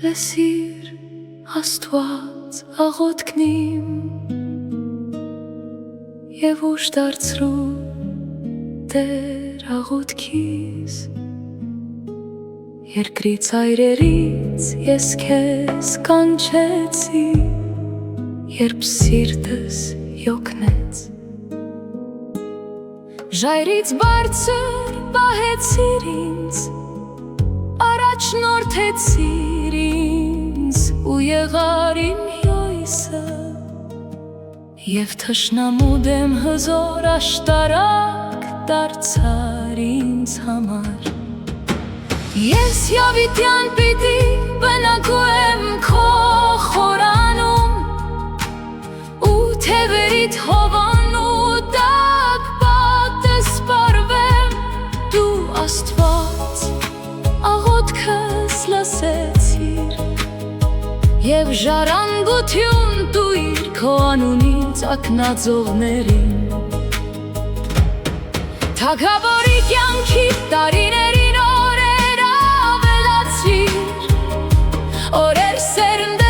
Լսիր Աստված աղոթքնիմ և ուշ դարձրու Տեր աղոթքիս Երկրի ծայրերից ես քեզ կանչեցի Երբ սիրտս յոգնեց Ժայռից բարձր պահեցիր ինձ Առաջնորդեցիր ինձ ու եղար իմ հյույսը Եվ թշնամու դեմ հզոր աշտարակ դարձար ինձ համար Ես յավիտյան պիտի բնակու եմ քո խորանում ու թևերիդ հովանու տակ պատես պարվեմ դու Աստված աղոթքս լսեցիր Եվ ժառանգություն տուիր քո անունից ակնածողներին Թագավորի կյանքի տարիներին օրեր ավելացրիր Օրեր սերնդե